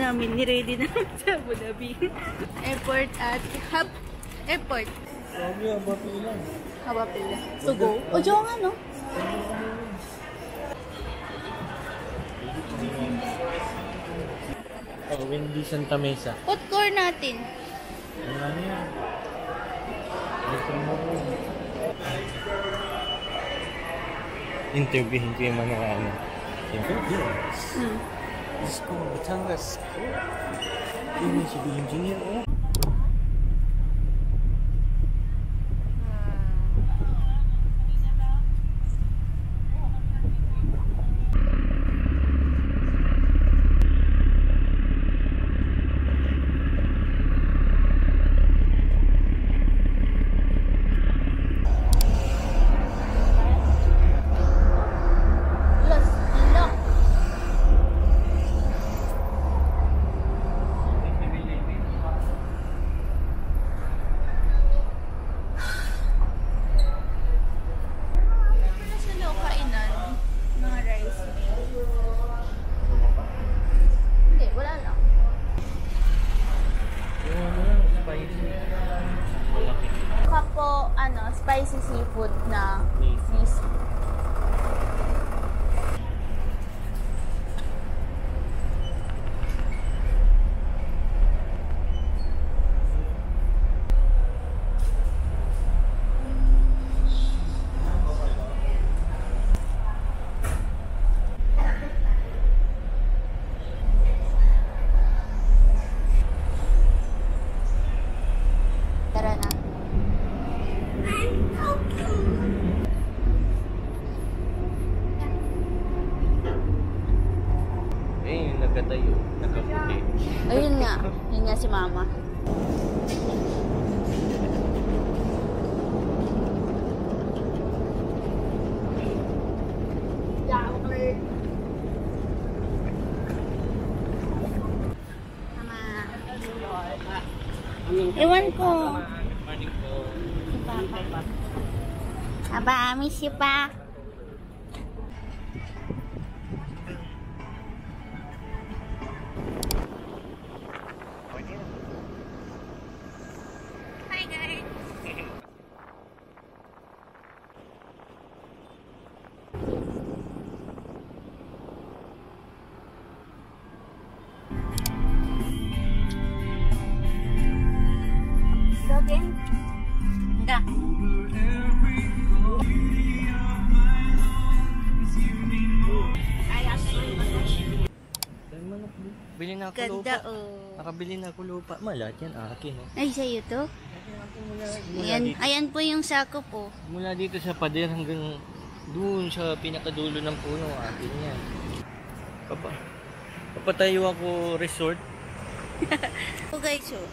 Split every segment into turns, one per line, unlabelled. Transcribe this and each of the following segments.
namin, ni-ready namin sa Abu Dhabi. Airport at Hub Airport.
Sabi, haba pila.
Haba pila. So go. O, diyo nga, no?
Oh, Wendy Santa Mesa.
Food court natin.
Ano yan? Dito mo ko. Interviewin ko yung mga ano. Interviews. Let's go, Batangas. Ini si engineer, oh.
Spicy seafood na miso. Tara na.
Nagkatayo, nagkaputi.
Ayun nga. Yun nga si Mama. Ewan ko.
Good morning po.
Si Papa. Aba, miss you pa. Hi guys. Robin? Enggak.
Bili na ako
Ganda,
lupa.
oh.
Nakabili na ako lupa. Malat yan, akin. Oh.
Ay, sa'yo to? Ayan po yung sako po.
Mula dito sa pader hanggang doon sa pinakadulo ng puno, akin yan. Papatayo ako resort.
Oh guys, oh.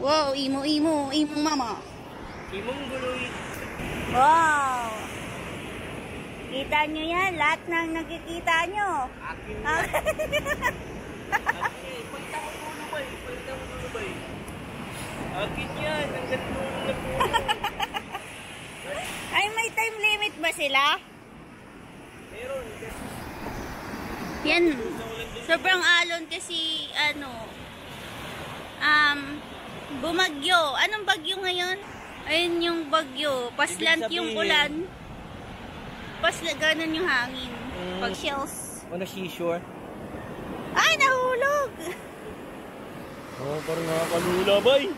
Wow, imo mama.
Imong guloy.
Wow! Kita nyo yan, lahat ng nakikita nyo.
Akin
Ah.
yan. Pagta mo dulo ba eh? Pagta mo dulo ba eh? Akin yan, hanggang dulo na puno.
Ay, may time limit ba sila?
Meron.
Yan. Sobrang alon kasi, bumagyo. Anong bagyo ngayon? Ayun yung bagyo. Paslant yung ulan. Ganon yung hangin. Pag shells.
On the seashore.
Ay, nahulog!
Oh, parang nakakalula ba eh?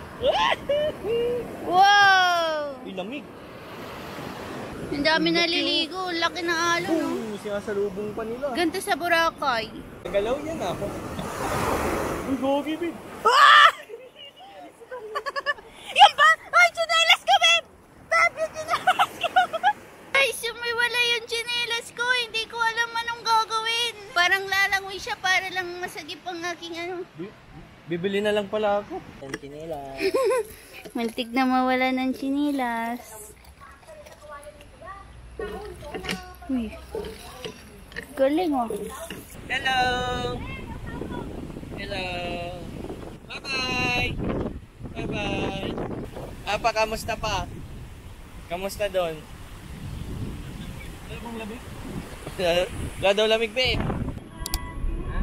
Wow!
Ilamig.
Ang dami naliligo. Laki ng alon, no?
Sinasalubong pa nila.
Ganito sa Boracay.
Nagalaw yan ako. Uy, gogi, babe.
Ah! Yan ba? Ay, chinelas ko, babe! Babe, yung chinelas ko! Ay, sumiwala yung chinelas ko. Hindi ko alam anong gagawin. Parang lalangoy siya para lang masagip ang aking
Bibili na lang pala ako. Ang chinelas.
Muntik na mawala ng chinelas. Uy. Galing, oh.
Hello! Hello! Bye-bye! Bye-bye! Apa, kamusta pa? Kamusta doon? Wala bang lamig? Wala daw lamig, babe. Ha?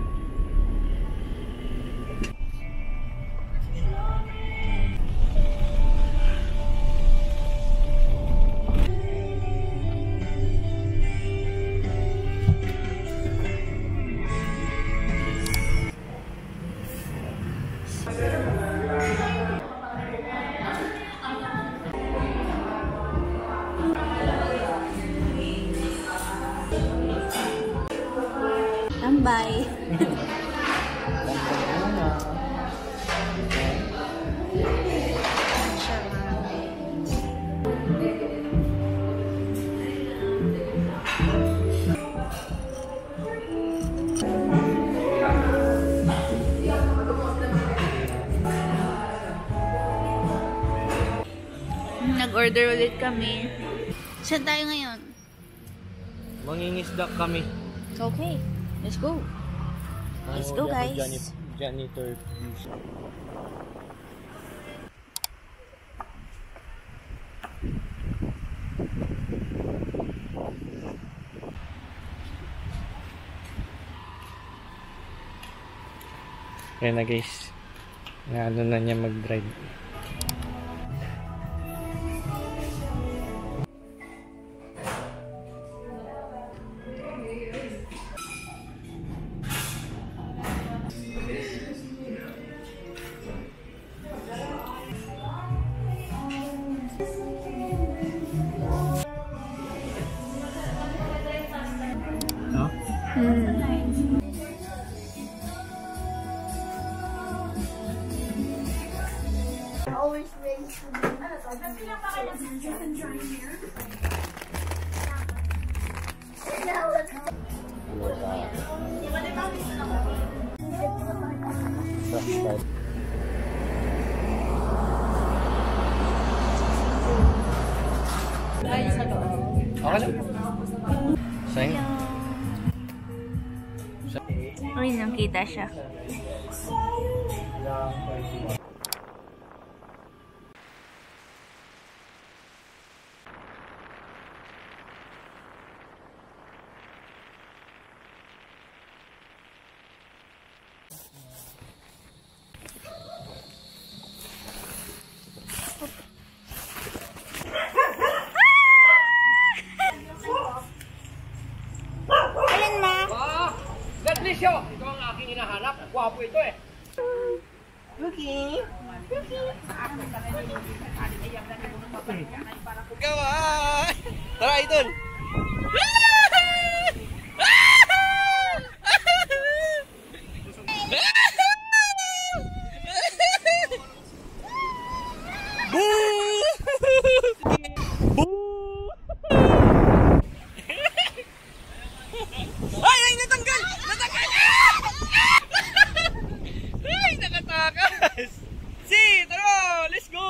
Tambay. Nag-order ulit kami. Saan tayo ngayon?
Mangingisda kami.
Okay, let's go. Let's go, guys.
Janitor. Kaya na guys, ano na niya mag-drive.
Always ready to
Sayang.
Uy, nakita siya. Alin ma?
God bless you! Ito ang aking hinahanap. Gwapo ito eh.
Kawan! Tara, Idol! Ay! Natanggal! Natanggal! Ay! Nakatakas! Si! Tara! Let's go!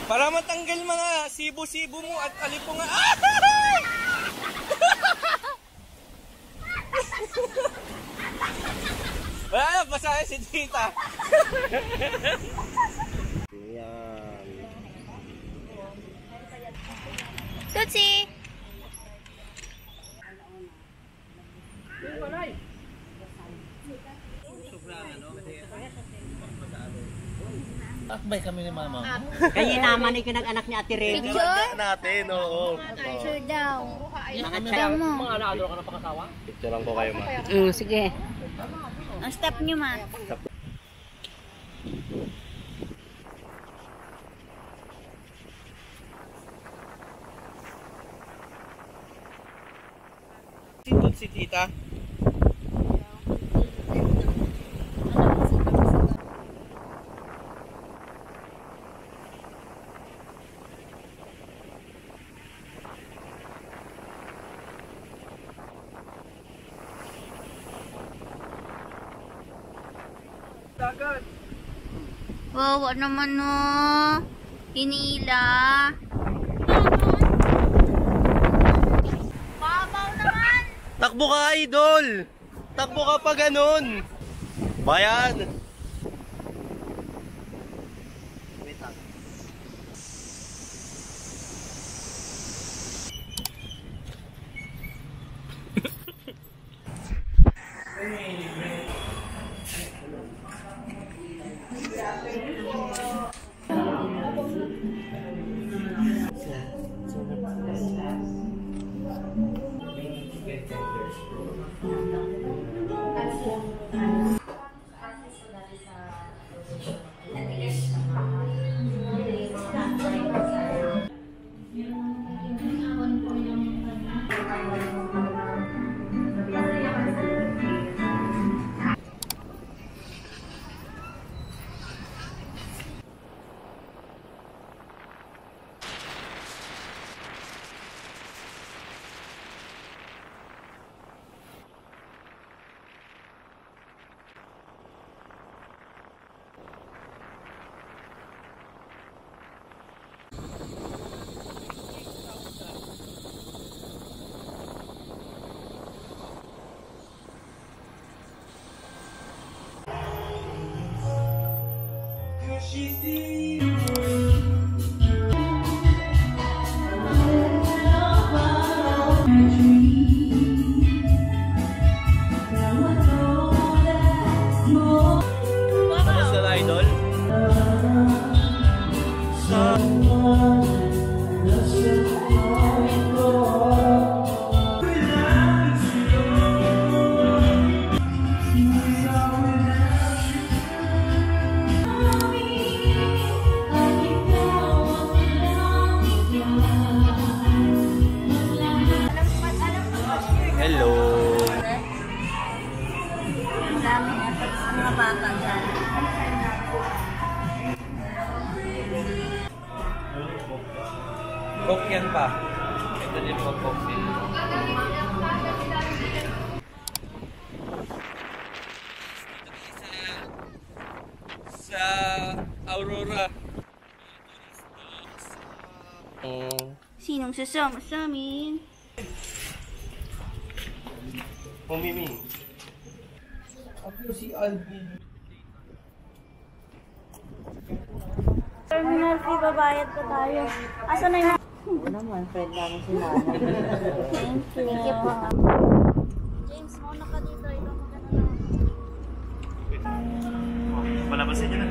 Para matanggal mga sibo-sibo mo at alipungan. Ah! Wala na, basa si Tita. Yan.
Tutsi!
Akbay kami ni Mama.
Kaya naman ay kinag-anak ni Ate Rene.
Picture?
Natin, oo.
Picture daw.
Mga
mo.
anak ka ng pakasawa?
Picture lang ko kayo, Ma.
Sige. Ang step nyo ma.
Sindot si Tita.
Wawa naman no. Hinila. Babaw naman.
Takbo ka, Idol! Takbo ka pa ganun! Bayan! Kamusta na, idol? Hello.
Ang dami sa mga bata dyan.
Coke yan pa. Ito din po Coke din. Sa Aurora.
Sinong sasama sa amin?
Mumiming. Ako si Alvin.
Terminal fee, babayad pa tayo. Asa na yung...
Ano naman, friend namin si Mama.
Thank you. Thank you po. James, mauna ka dito. Ikaw magana na.
Palabasin niyo na.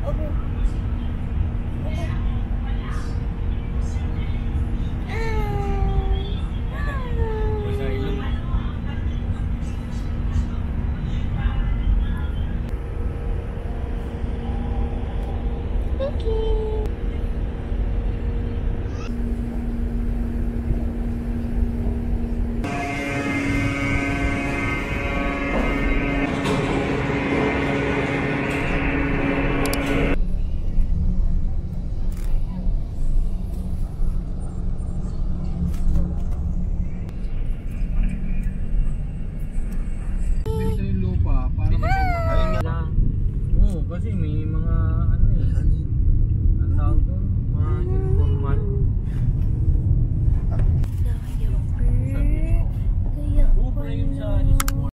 Okay. Thank you.
Dito yung lupa, parang Oo, kasi may